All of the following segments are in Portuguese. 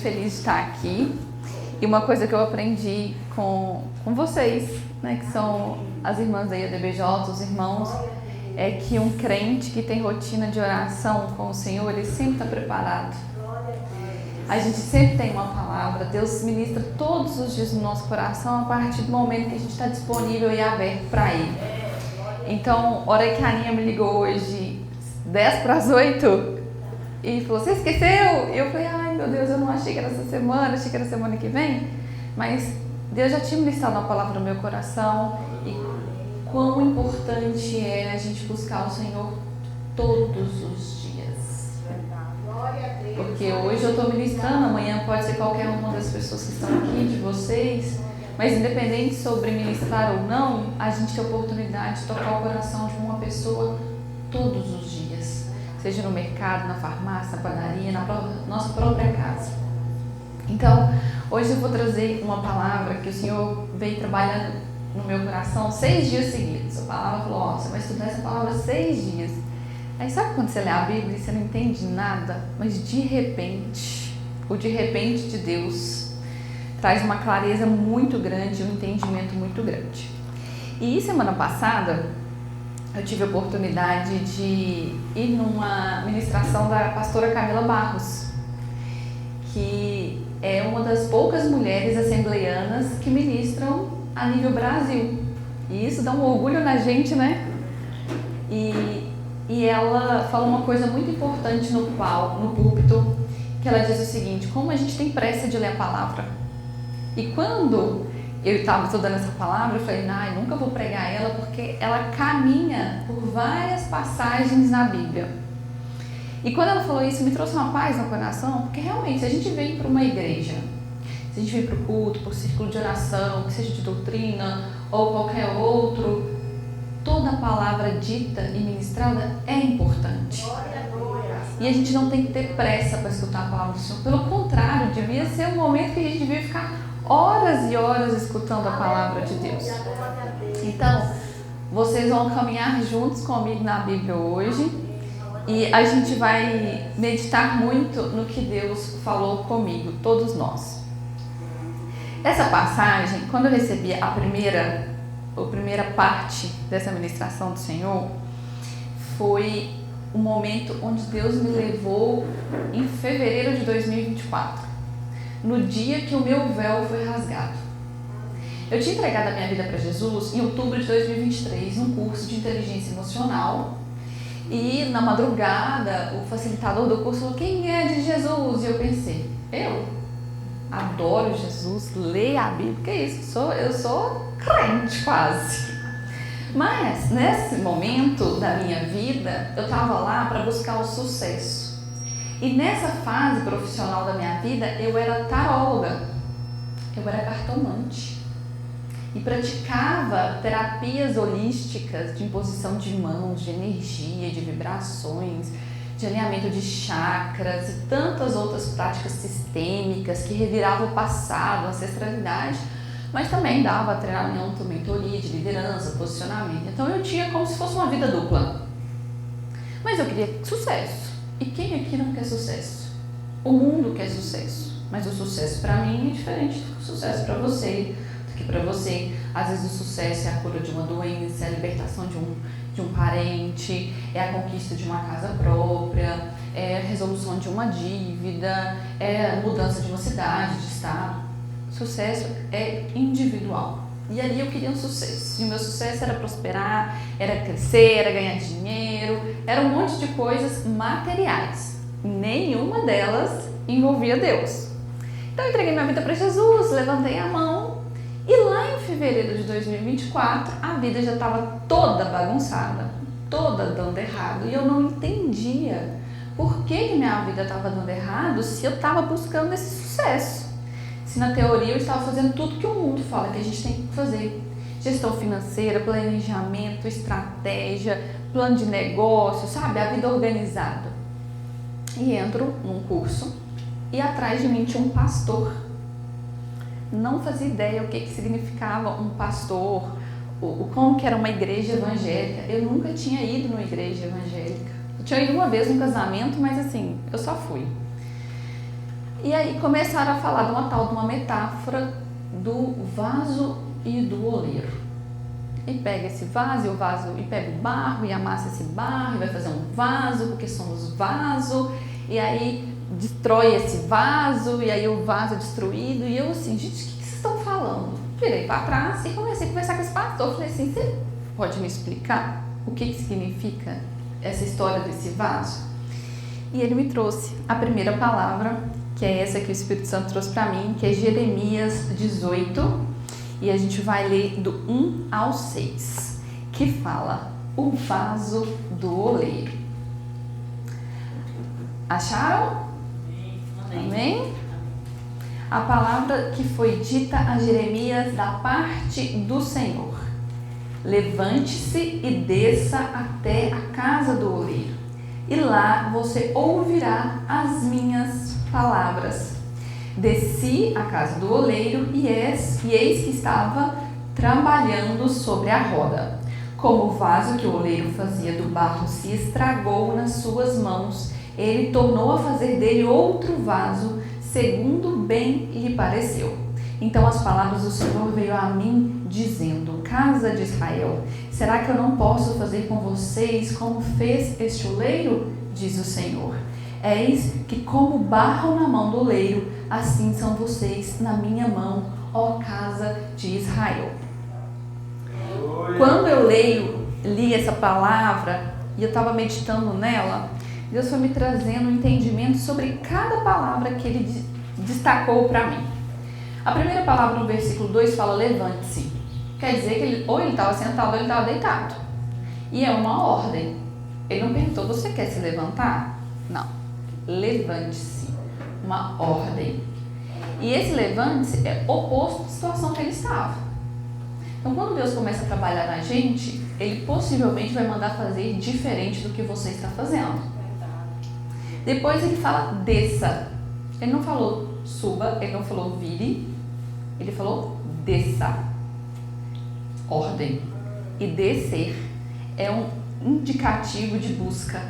feliz de estar aqui. E uma coisa que eu aprendi com vocês, né, que são as irmãs da IADBJ, os irmãos, é que um crente que tem rotina de oração com o Senhor, ele sempre está preparado. A gente sempre tem uma palavra, Deus ministra todos os dias no nosso coração a partir do momento que a gente está disponível e aberto para Ele. Então, a hora que a Aninha me ligou hoje, 7:50, e falou, você esqueceu? Eu falei, ai meu Deus, eu não achei que era essa semana, achei que era semana que vem. Mas Deus já tinha ministrado uma palavra no meu coração e quão importante é a gente buscar o Senhor todos os dias. Porque hoje eu estou ministrando, amanhã pode ser qualquer uma das pessoas que estão aqui, de vocês, mas independente sobre ministrar ou não, a gente tem a oportunidade de tocar o coração de uma pessoa todos os dias, seja no mercado, na farmácia, na padaria, na nossa própria casa. Então, hoje eu vou trazer uma palavra que o Senhor veio trabalhando no meu coração 6 dias seguidos. A palavra falou, ó, você vai estudar essa palavra 6 dias. Aí sabe quando você lê a Bíblia e você não entende nada, mas de repente, o de repente de Deus traz uma clareza muito grande, um entendimento muito grande. E semana passada eu tive a oportunidade de ir numa ministração da pastora Camila Barros, que é uma das poucas mulheres assembleianas que ministram a nível Brasil. E isso dá um orgulho na gente, né? E ela fala uma coisa muito importante no púlpito, que ela diz o seguinte, como a gente tem pressa de ler a palavra. E quando eu estava estudando essa palavra, eu falei, nunca vou pregar ela, porque ela caminha por várias passagens na Bíblia. E quando ela falou isso, me trouxe uma paz no coração, porque realmente, se a gente vem para uma igreja, se a gente vem para o culto, para o círculo de oração, que seja de doutrina ou qualquer outro, toda a palavra dita e ministrada é importante. E a gente não tem que ter pressa para escutar a palavra do Senhor. Pelo contrário, devia ser um momento que a gente devia ficar horas e horas escutando a palavra de Deus. Então, vocês vão caminhar juntos comigo na Bíblia hoje e a gente vai meditar muito no que Deus falou comigo, todos nós. Essa passagem, quando eu recebi a primeira parte dessa ministração do Senhor, foi um momento onde Deus me levou em fevereiro de 2024, no dia que o meu véu foi rasgado. Eu tinha entregado a minha vida para Jesus em outubro de 2023, num curso de inteligência emocional, e na madrugada o facilitador do curso falou, quem é de Jesus? E eu pensei, eu adoro Jesus, leio a Bíblia, que é isso? Eu sou crente quase. Mas nesse momento da minha vida, eu estava lá para buscar o sucesso. E nessa fase profissional da minha vida, eu era taróloga, eu era cartomante e praticava terapias holísticas de imposição de mãos, de energia, de vibrações, de alinhamento de chakras e tantas outras práticas sistêmicas que reviravam o passado, a ancestralidade, mas também dava treinamento, mentoria de liderança, posicionamento. Então eu tinha como se fosse uma vida dupla. Mas eu queria sucesso. E quem aqui não quer sucesso? O mundo quer sucesso, mas o sucesso para mim é diferente do sucesso para você, do que para você. Às vezes o sucesso é a cura de uma doença, é a libertação de um parente, é a conquista de uma casa própria, é a resolução de uma dívida, é a mudança de uma cidade, de estado. Sucesso é individual. E ali eu queria um sucesso. E o meu sucesso era prosperar, era crescer, era ganhar dinheiro, era um monte de coisas materiais. Nenhuma delas envolvia Deus. Então eu entreguei minha vida para Jesus, levantei a mão e lá em fevereiro de 2024 a vida já estava toda bagunçada, toda dando errado. E eu não entendia por que minha vida estava dando errado se eu estava buscando esse sucesso. Se na teoria eu estava fazendo tudo que o mundo fala que a gente tem que fazer. Gestão financeira, planejamento, estratégia, plano de negócio, sabe? A vida organizada. E entro num curso e atrás de mim tinha um pastor. Não fazia ideia o que significava um pastor, como que era uma igreja evangélica. Eu nunca tinha ido numa igreja evangélica. Eu tinha ido uma vez num casamento, mas assim, eu só fui. E aí começaram a falar de uma tal de uma metáfora do vaso e do oleiro. E pega esse vaso e pega o barro e amassa esse barro e vai fazer um vaso, porque somos vaso, e aí destrói esse vaso, e aí o vaso é destruído. E eu assim, gente, o que vocês estão falando? Virei para trás e comecei a conversar com esse pastor. Falei assim, você pode me explicar o que significa essa história desse vaso? E ele me trouxe a primeira palavra, que é essa que o Espírito Santo trouxe para mim, que é Jeremias 18, e a gente vai ler do 1 ao 6, que fala o vaso do oleiro. Acharam? Amém? A palavra que foi dita a Jeremias da parte do Senhor. Levante-se e desça até a casa do oleiro, e lá você ouvirá as minhas palavras. Desci à casa do oleiro e eis que estava trabalhando sobre a roda. Como o vaso que o oleiro fazia do barro se estragou nas suas mãos, ele tornou a fazer dele outro vaso, segundo bem lhe pareceu. Então as palavras do Senhor veio a mim, dizendo: Casa de Israel, será que eu não posso fazer com vocês como fez este oleiro? Diz o Senhor. Eis que como barro na mão do oleiro, assim são vocês na minha mão, ó casa de Israel. Quando eu li essa palavra e eu estava meditando nela, Deus foi me trazendo um entendimento sobre cada palavra que Ele destacou para mim. A primeira palavra no versículo 2 fala levante-se. Quer dizer que ou ele estava sentado ou ele estava deitado. E é uma ordem. Ele não perguntou, você quer se levantar? Não. Levante-se. Uma ordem. E esse levante-se é oposto à situação que ele estava. Então, quando Deus começa a trabalhar na gente, Ele possivelmente vai mandar fazer diferente do que você está fazendo. Depois ele fala desça. Ele não falou suba, ele não falou vire, ele falou desça. Ordem. E descer é um indicativo de busca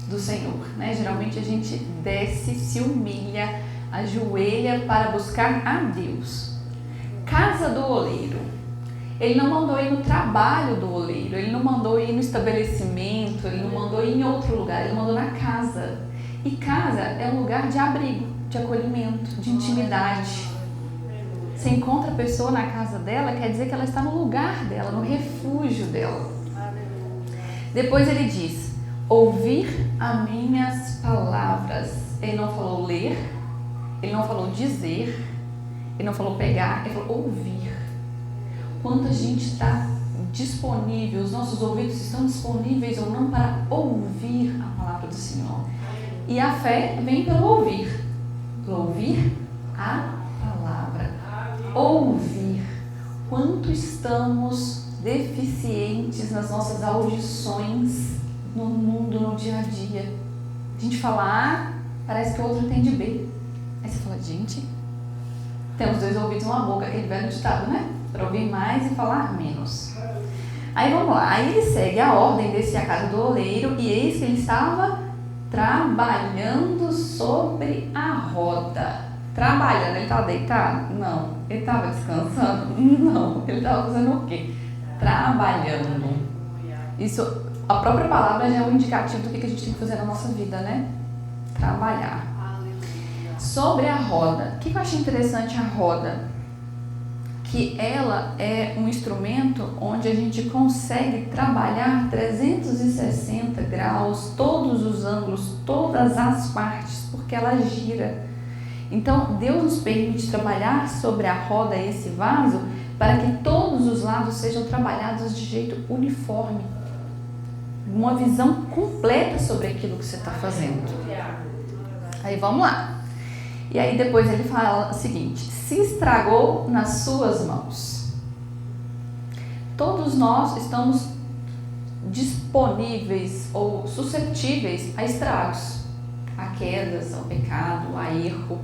do Senhor, né? Geralmente a gente desce, se humilha, ajoelha para buscar a Deus. Casa do oleiro. Ele não mandou ir no trabalho do oleiro, ele não mandou ir no estabelecimento, ele não mandou ir em outro lugar, ele mandou na casa. E casa é um lugar de abrigo, de acolhimento, de intimidade. Você encontra a pessoa na casa dela, quer dizer que ela está no lugar dela, no refúgio dela. Depois ele diz, ouvir as minhas palavras. Ele não falou ler, ele não falou dizer, ele não falou pegar, ele falou ouvir. Quanto a gente está disponível, os nossos ouvidos estão disponíveis ou não para ouvir a palavra do Senhor. E a fé vem pelo ouvir a palavra. Ouvir. Quanto estamos deficientes nas nossas audições no mundo, no dia a dia. A gente fala A, parece que o outro entende B. Aí você fala, gente, temos dois ouvidos e uma boca, aquele velho ditado, né? Para ouvir mais e falar menos. Aí vamos lá, aí ele segue a ordem desse a casa do oleiro e eis que ele estava trabalhando sobre a roda. Trabalhando, ele estava deitado? Não. Ele estava descansando? Não. Ele estava fazendo o quê? Trabalhando. Isso, a própria palavra já é um indicativo do que a gente tem que fazer na nossa vida, né? Trabalhar. Sobre a roda. O que eu achei interessante a roda? Que ela é um instrumento onde a gente consegue trabalhar 360 graus, todos os ângulos, todas as partes, porque ela gira. Então, Deus nos permite trabalhar sobre a roda, esse vaso, para que todos os lados sejam trabalhados de jeito uniforme. Uma visão completa sobre aquilo que você está fazendo. Aí vamos lá. E aí depois ele fala o seguinte, se estragou nas suas mãos. Todos nós estamos disponíveis ou suscetíveis a estragos, a quedas, ao pecado, a erro.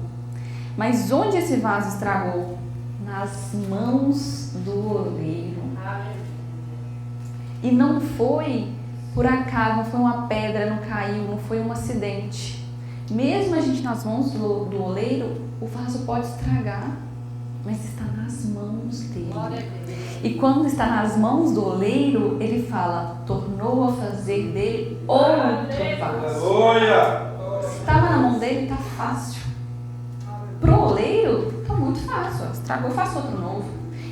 Mas onde esse vaso estragou? Nas mãos do oleiro. E não foi por acaso, não foi uma pedra, não caiu, não foi um acidente. Mesmo a gente nas mãos do oleiro, O vaso pode estragar, mas está nas mãos dele. E quando está nas mãos do oleiro, ele fala, tornou a fazer dele outro vaso. Se estava na mão dele, está fácil. Para o oleiro, está muito fácil. Estragou, faça outro novo.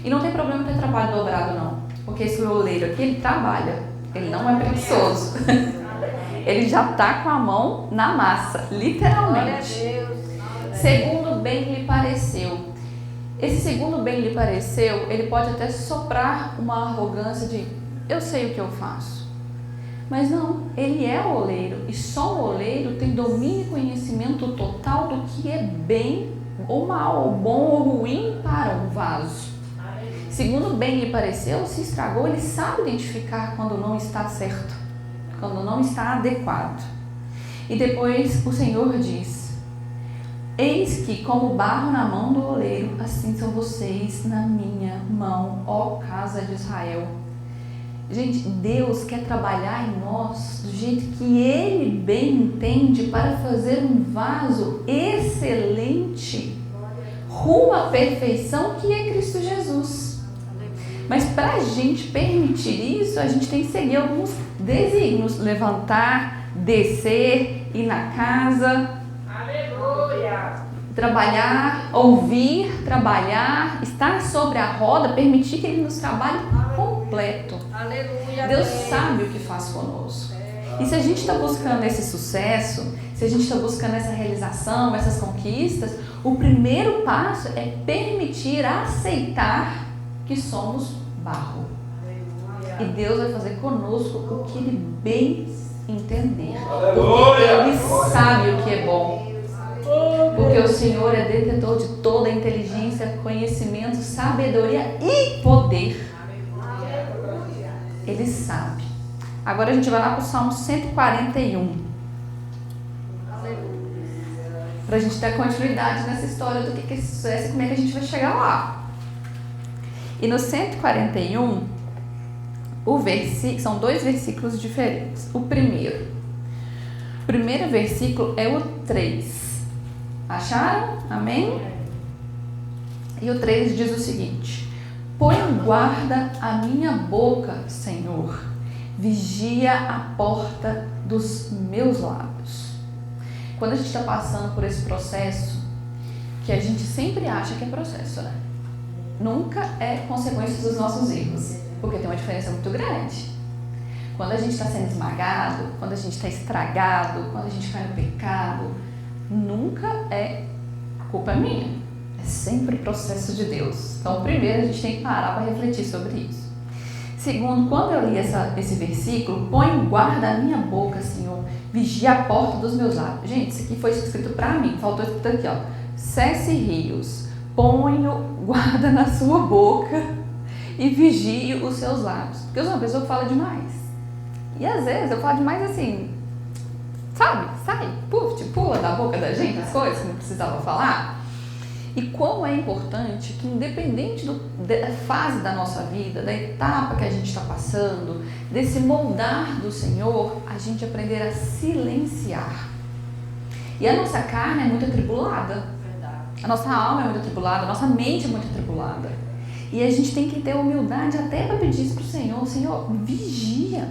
E não tem problema ter trabalho dobrado, não. Porque esse oleiro aqui, ele trabalha. Ele não é preguiçoso. Ele já está com a mão na massa, literalmente. Segundo bem lhe pareceu. Esse segundo bem lhe pareceu, ele pode até soprar uma arrogância de eu sei o que eu faço. Mas não, ele é o oleiro e só o oleiro tem domínio e conhecimento total do que é bem ou mal, ou bom ou ruim para um vaso. Segundo bem lhe pareceu, se estragou, ele sabe identificar quando não está certo, quando não está adequado. E depois o Senhor diz, eis que como barro na mão do oleiro, assim são vocês na minha mão, ó casa de Israel. Gente, Deus quer trabalhar em nós do jeito que Ele bem entende para fazer um vaso excelente, rumo à perfeição que é Cristo Jesus. Mas para a gente permitir isso, a gente tem que seguir alguns desígnios. Levantar, descer, ir na casa. Aleluia! Trabalhar, ouvir, trabalhar, estar sobre a roda, permitir que Ele nos trabalhe completo. Aleluia! Deus sabe o que faz conosco. E se a gente está buscando esse sucesso, se a gente está buscando essa realização, essas conquistas, o primeiro passo é permitir, aceitar que somos barro. E Deus vai fazer conosco o que Ele bem entender. Porque Ele sabe o que é bom. Porque o Senhor é detentor de toda a inteligência, conhecimento, sabedoria e poder. Ele sabe. Agora a gente vai lá para o Salmo 141. Para a gente dar continuidade nessa história do que é esse sucesso e como é que a gente vai chegar lá. E no 141, são dois versículos diferentes. O primeiro versículo é o 3. Acharam? Amém? E o 3 diz o seguinte: põe guarda a minha boca, Senhor, vigia a porta dos meus lábios. Quando a gente está passando por esse processo, que a gente sempre acha que é processo, né? Nunca é consequência dos nossos erros, porque tem uma diferença muito grande. Quando a gente está sendo esmagado, quando a gente está estragado, quando a gente cai no pecado, nunca é culpa minha, é sempre processo de Deus. Então, primeiro a gente tem que parar para refletir sobre isso. Segundo, quando eu li esse versículo, põe guarda a minha boca, Senhor, vigia a porta dos meus lábios. Gente, isso aqui foi escrito para mim, faltou escrito aqui, ó. Cesse rios, ponho guarda na sua boca e vigie os seus lábios. Porque eu sou uma pessoa que fala demais. E às vezes eu falo demais assim, sabe? Sai, pula da boca da gente as coisas que não precisava falar. E como é importante que, independente da fase da nossa vida, da etapa que a gente está passando, desse moldar do Senhor, a gente aprender a silenciar. E a nossa carne é muito atribulada. A nossa alma é muito atribulada, a nossa mente é muito atribulada. E a gente tem que ter humildade até para pedir isso para o Senhor. Senhor, vigia,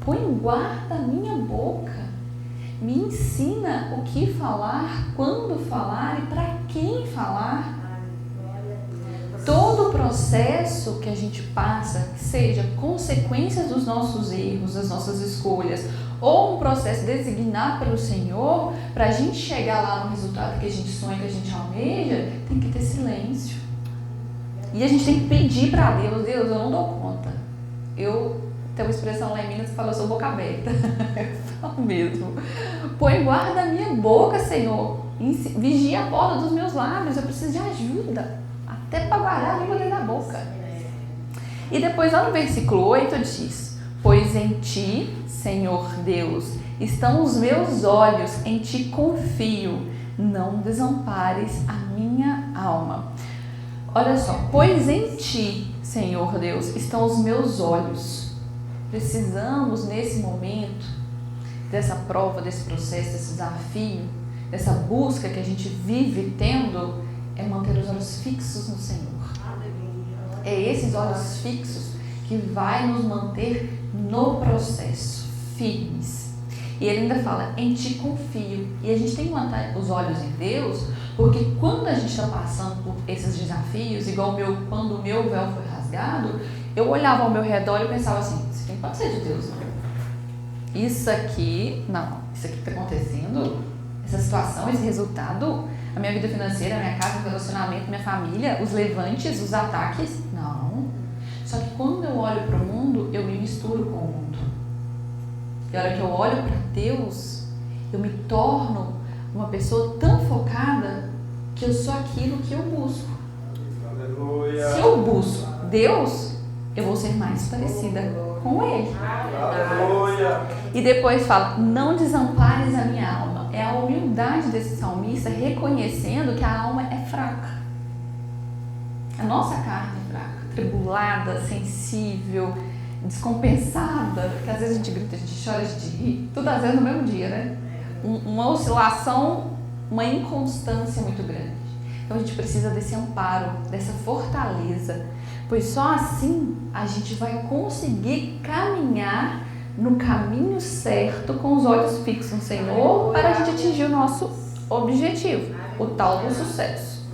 põe guarda a minha boca. Me ensina o que falar, quando falar e para quem falar. Todo o processo que a gente passa, que seja consequência dos nossos erros, das nossas escolhas, ou um processo designado pelo Senhor, para a gente chegar lá no resultado que a gente sonha, que a gente almeja, tem que ter silêncio. E a gente tem que pedir para Deus, Deus, eu não dou conta. Tem uma expressão lá em Minas que fala, eu sou boca aberta. Eu falo mesmo. Põe guarda a minha boca, Senhor. Vigia a porta dos meus lábios. Eu preciso de ajuda. Até para guardar a língua dentro da boca. E depois lá no versículo 8 diz: pois em ti, Senhor Deus, estão os meus olhos, em ti confio. Não desampares a minha alma. Olha só. Pois em ti, Senhor Deus, estão os meus olhos. Precisamos, nesse momento, dessa prova, desse processo, desse desafio, dessa busca que a gente vive tendo, olhos fixos no Senhor. É esses olhos fixos que vai nos manter no processo, firmes. E ele ainda fala, em ti confio. E a gente tem que manter os olhos em Deus, porque quando a gente está passando por esses desafios, igual quando o meu véu foi rasgado, eu olhava ao meu redor e pensava assim, isso aqui não pode ser de Deus, não. Isso aqui que está acontecendo, essa situação, esse resultado, a minha vida financeira, a minha casa, meu relacionamento, minha família, os levantes, os ataques, não. Só que quando eu olho para o mundo, eu me misturo com o mundo. E a hora que eu olho para Deus, eu me torno uma pessoa tão focada que eu sou aquilo que eu busco. Aleluia. Se eu busco Deus, eu vou ser mais parecida com Ele. Aleluia. E depois fala, não desampares a minha alma. É a humildade desse salmista reconhecendo que a alma é fraca. A nossa carne é fraca, tribulada, sensível, descompensada, porque às vezes a gente grita, a gente chora, a gente ri, tudo às vezes no mesmo dia, né? Uma oscilação, uma inconstância muito grande. Então a gente precisa desse amparo, dessa fortaleza, pois só assim a gente vai conseguir caminhar no caminho certo com os olhos fixos no Senhor para a gente atingir o nosso objetivo, o tal do sucesso.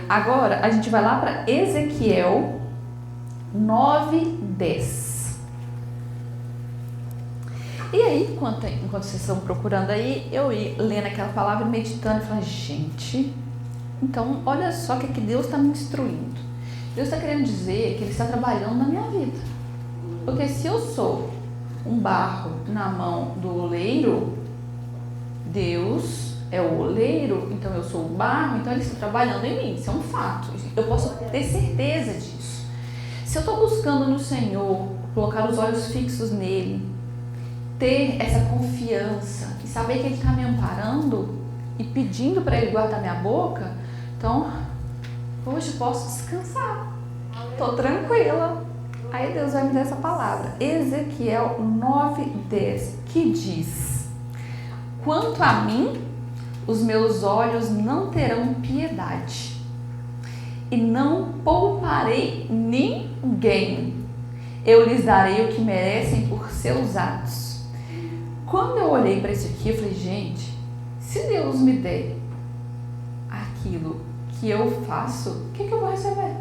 Agora a gente vai lá para Ezequiel 9:10. E aí, enquanto vocês estão procurando aí, eu ia lendo aquela palavra, meditando e falando, gente, então olha só o que Deus está me instruindo. Deus está querendo dizer que Ele está trabalhando na minha vida. Porque se eu sou um barro na mão do oleiro, Deus é o oleiro, então eu sou o barro, então Ele está trabalhando em mim. Isso é um fato. Eu posso ter certeza disso. Se eu estou buscando no Senhor, colocar os olhos fixos nele, ter essa confiança e saber que Ele está me amparando e pedindo para Ele guardar minha boca, então hoje eu posso descansar, estou tranquila. Aí Deus vai me dar essa palavra, Ezequiel 9:10, que diz, quanto a mim, os meus olhos não terão piedade e não pouparei ninguém, eu lhes darei o que merecem por seus atos. Quando eu olhei para isso aqui, eu falei, gente, se Deus me der aquilo que eu faço, o que eu vou receber?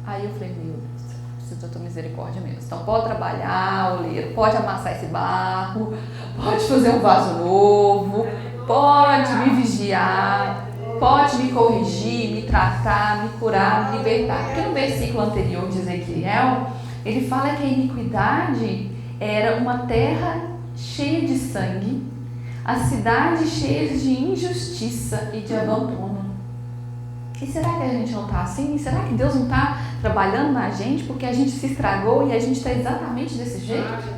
Aí eu falei, meu Deus, preciso da tua misericórdia mesmo. Então pode trabalhar, oleiro, pode amassar esse barro, pode fazer um vaso novo, pode me vigiar, pode me corrigir, me tratar, me curar, me libertar. Porque no versículo anterior de Ezequiel, ele fala que a iniquidade era uma terra cheia de sangue, a cidade cheia de injustiça e de abandono. E será que a gente não está assim? E será que Deus não está trabalhando na gente porque a gente se estragou e a gente está exatamente desse jeito?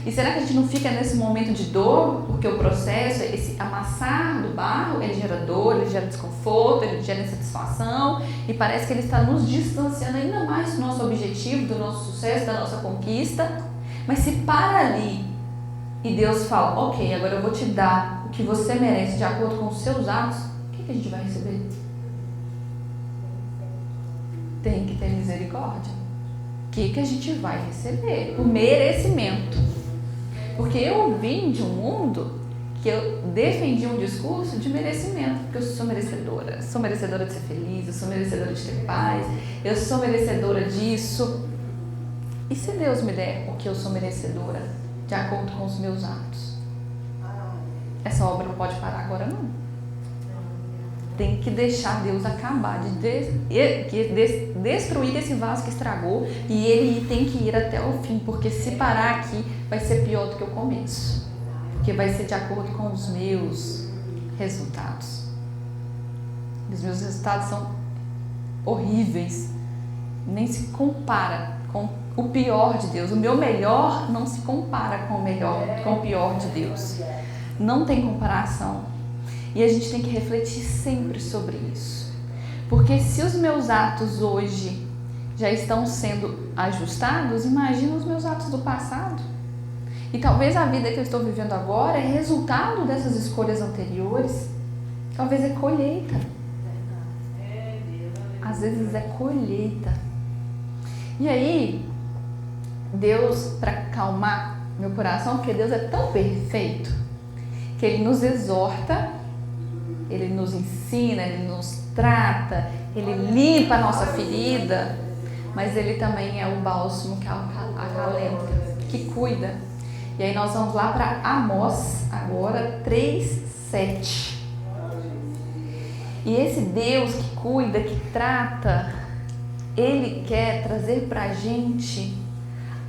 E será que a gente não fica nesse momento de dor porque o processo, esse amassar do barro, ele gera dor, ele gera desconforto, ele gera insatisfação e parece que ele está nos distanciando ainda mais do nosso objetivo, do nosso sucesso, da nossa conquista. Mas se para ali e Deus fala, ok, agora eu vou te dar o que você merece de acordo com os seus atos, o que a gente vai receber? Tem que ter misericórdia. O que a gente vai receber? O merecimento. Porque eu vim de um mundo que eu defendi um discurso de merecimento, porque eu sou merecedora de ser feliz, eu sou merecedora de ter paz, eu sou merecedora disso. E se Deus me der o que eu sou merecedora, de acordo com os meus atos? Essa obra não pode parar agora, não. Tem que deixar Deus acabar de destruir esse vaso que estragou e Ele tem que ir até o fim, porque se parar aqui vai ser pior do que o começo, porque vai ser de acordo com os meus resultados. Os meus resultados são horríveis, nem se compara com o pior de Deus. O meu melhor não se compara com o pior de Deus. Não tem comparação. E a gente tem que refletir sempre sobre isso. Porque se os meus atos hoje já estão sendo ajustados, imagina os meus atos do passado. E talvez a vida que eu estou vivendo agora é resultado dessas escolhas anteriores. Talvez é colheita. às vezes é colheita. E aí, Deus, para acalmar meu coração, porque Deus é tão perfeito, que Ele nos exorta, Ele nos ensina, Ele nos trata, Ele limpa a nossa ferida, mas Ele também é o bálsamo que acalenta, que cuida. E aí nós vamos lá para Amós, agora 3:7. E esse Deus que cuida, que trata, Ele quer trazer para a gente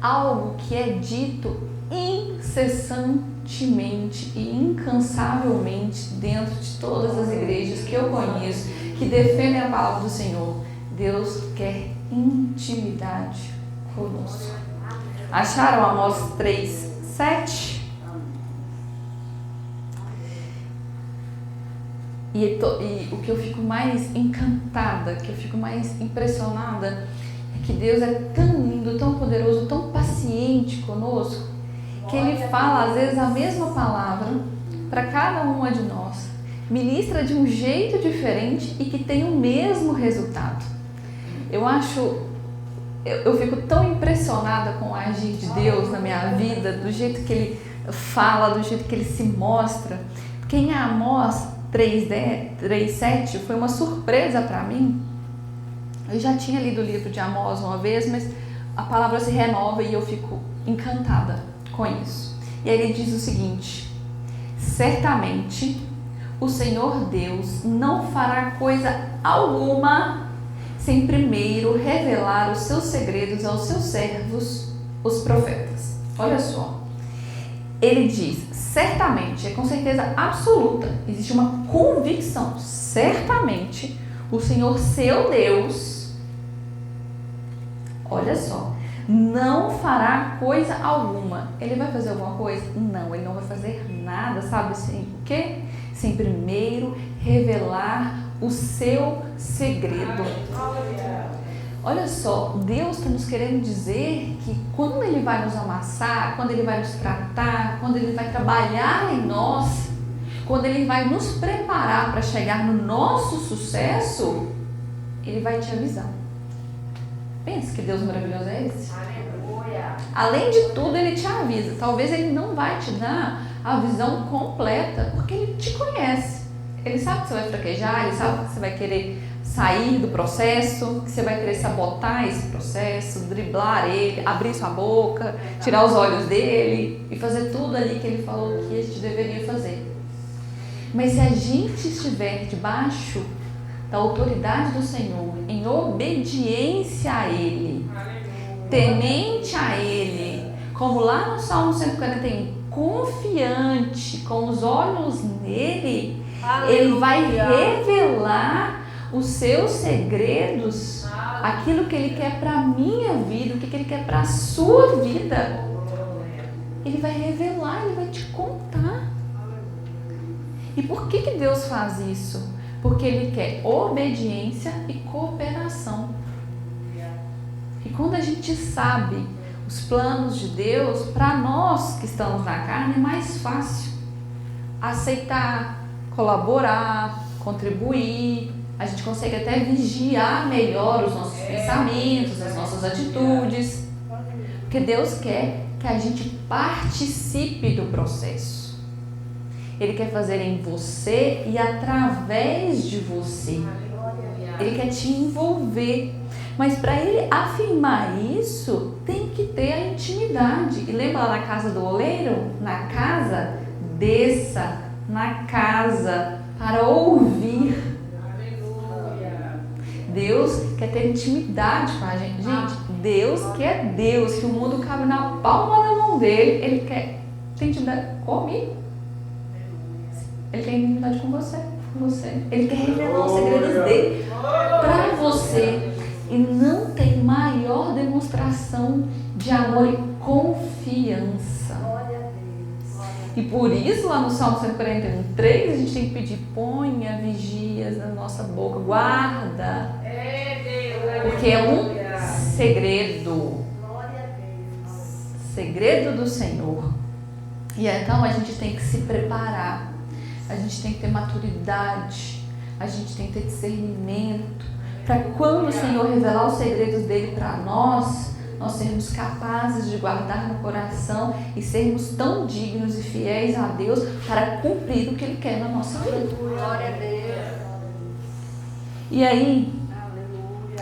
algo que é dito incessantemente e incansavelmente dentro de todas as igrejas que eu conheço, que defendem a palavra do Senhor. Deus quer intimidade conosco. Acharam Amós 3:7? E o que eu fico mais encantada, que eu fico mais impressionada, é que Deus é tão lindo, tão poderoso, tão paciente conosco, que Ele fala às vezes a mesma palavra para cada uma de nós, ministra de um jeito diferente e que tem o mesmo resultado. Eu fico tão impressionada com o agir de Deus na minha vida, do jeito que Ele fala, do jeito que Ele se mostra. Porque em Amós 3:7 foi uma surpresa para mim. Eu já tinha lido o livro de Amós uma vez, mas a palavra se renova e eu fico encantada com isso. E aí ele diz o seguinte: certamente o Senhor Deus não fará coisa alguma sem primeiro revelar os seus segredos aos seus servos, os profetas. Olha só, ele diz certamente, é com certeza absoluta, existe uma convicção, certamente o Senhor seu Deus, olha só, não fará coisa alguma. Ele vai fazer alguma coisa? Não, ele não vai fazer nada, sabe assim, o quê? Sem primeiro revelar o seu segredo. Olha só, Deus está nos querendo dizer que quando Ele vai nos amassar, quando Ele vai nos tratar, quando Ele vai trabalhar em nós, quando Ele vai nos preparar para chegar no nosso sucesso, Ele vai te avisar. Pensa que Deus maravilhoso é esse? Aleluia. Além de tudo, Ele te avisa. Talvez Ele não vai te dar a visão completa, porque Ele te conhece. Ele sabe que você vai fraquejar, Ele sabe que você vai querer sair do processo, que você vai querer sabotar esse processo, driblar ele, abrir sua boca, tirar os olhos dele e fazer tudo ali que Ele falou que a gente deveria fazer. Mas se a gente estiver debaixo da autoridade do Senhor, em obediência a Ele, temente a Ele, como lá no Salmo 141, confiante, com os olhos nele, Ele vai revelar os seus segredos, aquilo que Ele quer para a minha vida, o que Ele quer para a sua vida. Ele vai revelar, Ele vai te contar. E por que Deus faz isso? Porque Ele quer obediência e cooperação. E quando a gente sabe os planos de Deus, para nós que estamos na carne, é mais fácil aceitar, colaborar, contribuir. A gente consegue até vigiar melhor os nossos pensamentos, as nossas atitudes. Porque Deus quer que a gente participe do processo. Ele quer fazer em você e através de você. Ele quer te envolver. Mas para Ele afirmar isso, tem que ter a intimidade. E lembra lá na casa do oleiro? Na casa, desça na casa para ouvir. Deus quer ter intimidade com a gente. Gente, Deus que é Deus, que o mundo cabe na palma da mão dele, Ele quer ter intimidade comigo. Ele quer intimidade com você. Ele quer revelar os segredos dele para você. E não tem maior demonstração de amor e confiança. E por isso, lá no Salmo 141:3, a gente tem que pedir: ponha vigias na nossa boca, guarda. Porque é um segredo. Segredo do Senhor. E então a gente tem que se preparar. A gente tem que ter maturidade. A gente tem que ter discernimento para quando o Senhor revelar os segredos dele para nós sermos capazes de guardar no coração e sermos tão dignos e fiéis a Deus para cumprir o que Ele quer na nossa vida. Glória a Deus. E aí,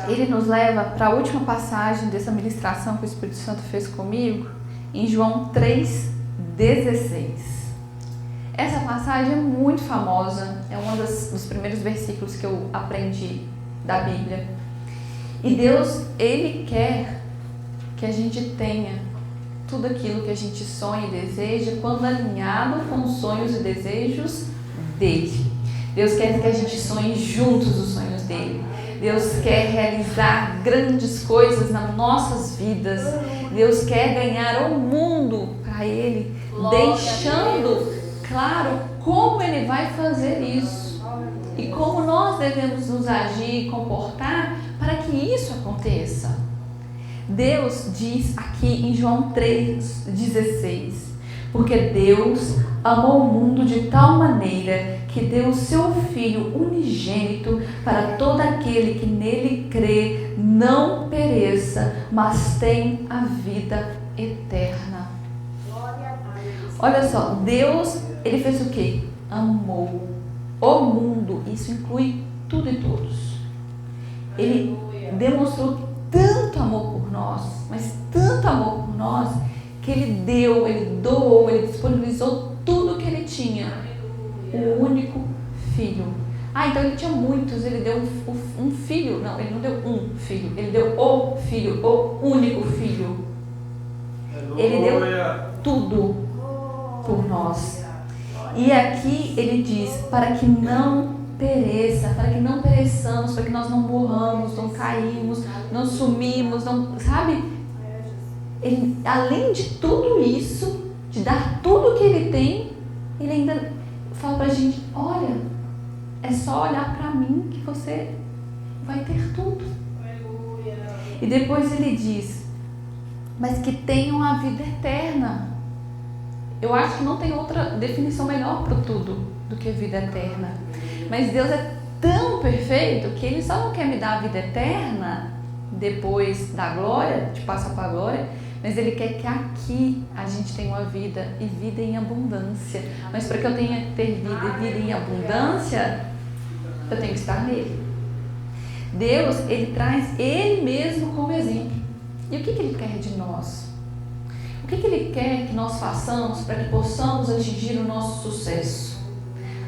Ele nos leva para a última passagem dessa ministração que o Espírito Santo fez comigo, em João 3,16. Essa passagem é muito famosa, é um dos primeiros versículos que eu aprendi da Bíblia. E Deus, Ele quer que a gente tenha tudo aquilo que a gente sonha e deseja quando alinhado com os sonhos e desejos dele. Deus quer que a gente sonhe juntos os sonhos dele. Deus quer realizar grandes coisas nas nossas vidas. Deus quer ganhar o mundo para Ele, deixando claro como Ele vai fazer isso e como nós devemos nos agir e comportar para que isso aconteça. Deus diz aqui em João 3,16: porque Deus amou o mundo de tal maneira que deu o seu Filho unigênito para todo aquele que nele crê não pereça, mas tem a vida eterna. Olha só, Deus, Ele fez o quê? Amou o mundo, isso inclui tudo e todos. Ele demonstrou tanto amor por nós, mas tanto amor por nós, que Ele deu, Ele doou, Ele disponibilizou tudo que Ele tinha. O único Filho. Então Ele tinha muitos, Ele deu um filho. Não, Ele não deu um filho, Ele deu o Filho, o único Filho. Ele deu tudo por nós. E aqui Ele diz, para que não pereça, para que não pereçamos, para que nós não morramos, não caímos, não sumimos, não, sabe? Ele, além de tudo isso, de dar tudo que Ele tem, Ele ainda fala pra gente, olha, é só olhar para mim que você vai ter tudo. E depois Ele diz, mas que tenham a vida eterna. Eu acho que não tem outra definição melhor para tudo do que vida eterna. Mas Deus é tão perfeito que Ele só não quer me dar a vida eterna depois da glória, de passar para a glória, mas Ele quer que aqui a gente tenha uma vida e vida em abundância. Mas para que eu tenha ter vida e vida em abundância, eu tenho que estar nele. Deus, Ele traz Ele mesmo como exemplo. E o que Ele quer de nós? O que Ele quer que nós façamos para que possamos atingir o nosso sucesso?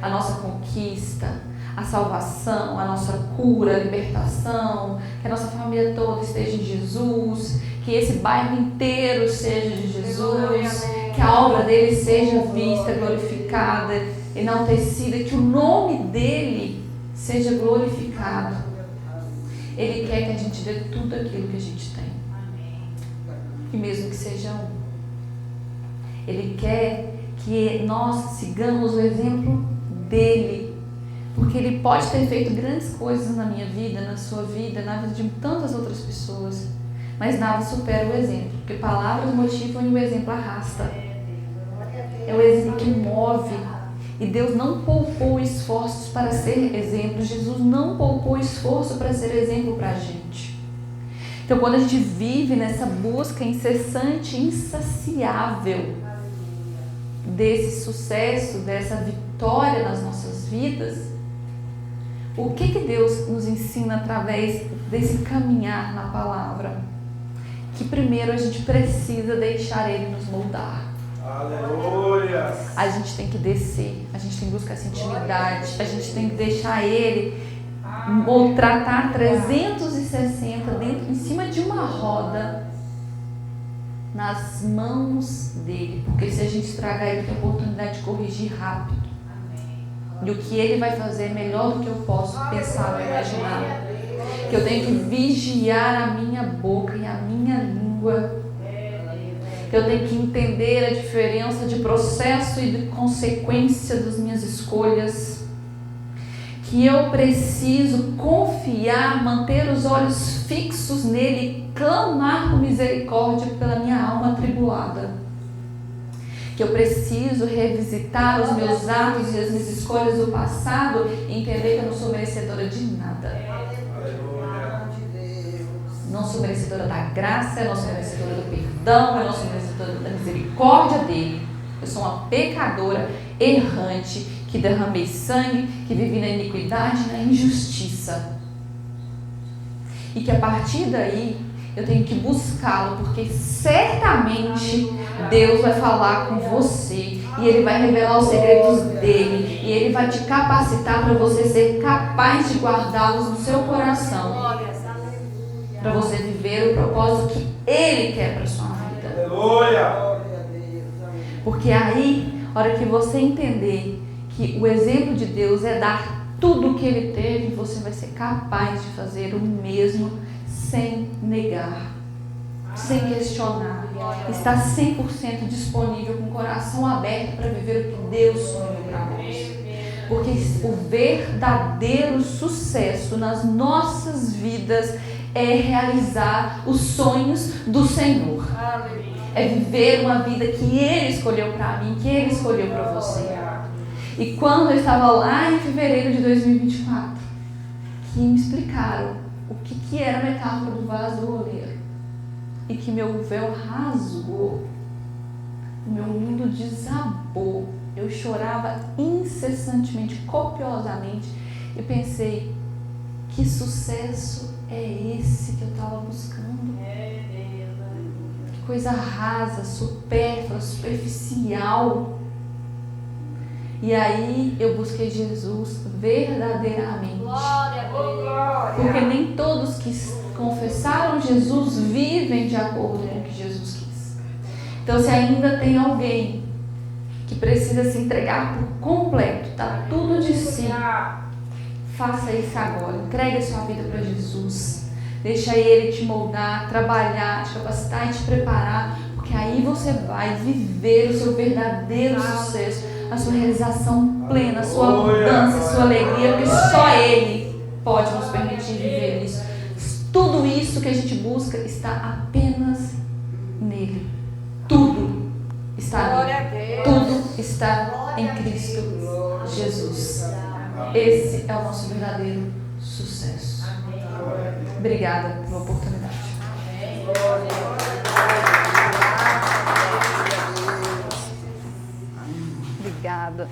A nossa conquista, a salvação, a nossa cura, a libertação, que a nossa família toda esteja em Jesus, que esse bairro inteiro seja de Jesus, que a obra dele seja vista, glorificada, enaltecida, que o nome dele seja glorificado. Ele quer que a gente dê tudo aquilo que a gente tem, e mesmo que seja um. Ele quer que nós sigamos o exemplo dele, porque ele pode ter feito grandes coisas na minha vida, na sua vida, na vida de tantas outras pessoas, mas nada supera o exemplo, porque palavras motivam e o exemplo arrasta. É o exemplo que move, e Deus não poupou esforços para ser exemplo. Jesus não poupou esforço para ser exemplo para a gente. Então, quando a gente vive nessa busca incessante, insaciável desse sucesso, dessa vitória nas nossas vidas, o que Deus nos ensina através desse caminhar na palavra? Que primeiro a gente precisa deixar Ele nos moldar. Aleluia! A gente tem que descer, a gente tem que buscar essa intimidade, a gente tem que deixar Ele tratar 360 dentro, em cima de uma roda, nas mãos dele, porque se a gente estragar, Ele tem a oportunidade de corrigir rápido. E o que Ele vai fazer é melhor do que eu posso pensar ou imaginar. Que eu tenho que vigiar a minha boca e a minha língua. Que eu tenho que entender a diferença de processo e de consequência das minhas escolhas. Que eu preciso confiar, manter os olhos fixos nele, clamar por misericórdia pela minha alma atribulada. Que eu preciso revisitar os meus atos e as minhas escolhas do passado e entender que eu não sou merecedora de nada. sou merecedora da graça, eu não sou merecedora do perdão, eu não sou merecedora da misericórdia dele. Eu sou uma pecadora errante, que derramei sangue, que vivi na iniquidade e na injustiça. E que a partir daí eu tenho que buscá-lo, porque certamente Deus vai falar com você e Ele vai revelar os segredos dele e Ele vai te capacitar para você ser capaz de guardá-los no seu coração, para você viver o propósito que Ele quer para a sua vida. Aleluia! Porque aí, a hora que você entender que o exemplo de Deus é dar tudo o que Ele teve, você vai ser capaz de fazer o mesmo sem negar, sem questionar, estar 100% disponível, com o coração aberto para viver o que Deus sonhou para nós. Porque o verdadeiro sucesso nas nossas vidas é realizar os sonhos do Senhor. É viver uma vida que Ele escolheu para mim, que Ele escolheu para você. E quando eu estava lá em fevereiro de 2024, que me explicaram o que era a metáfora do vaso do oleiro, e que meu véu rasgou, meu mundo desabou, eu chorava incessantemente, copiosamente, e pensei, que sucesso é esse que eu estava buscando? Que coisa rasa, supérflua, superficial. E aí eu busquei Jesus verdadeiramente. Porque nem todos que confessaram Jesus vivem de acordo com o que Jesus quis. Então, se ainda tem alguém que precisa se entregar por completo, dar tudo de si, faça isso agora. Entregue a sua vida para Jesus. Deixa Ele te moldar, trabalhar, te capacitar e te preparar. Porque aí você vai viver o seu verdadeiro sucesso, a sua realização plena, a sua abundância, a sua alegria, porque só Ele pode nos permitir viver isso. Tudo isso que a gente busca está apenas nele. Tudo está nele. Tudo está em Cristo Jesus. Esse é o nosso verdadeiro sucesso. Obrigada pela oportunidade. Obrigada.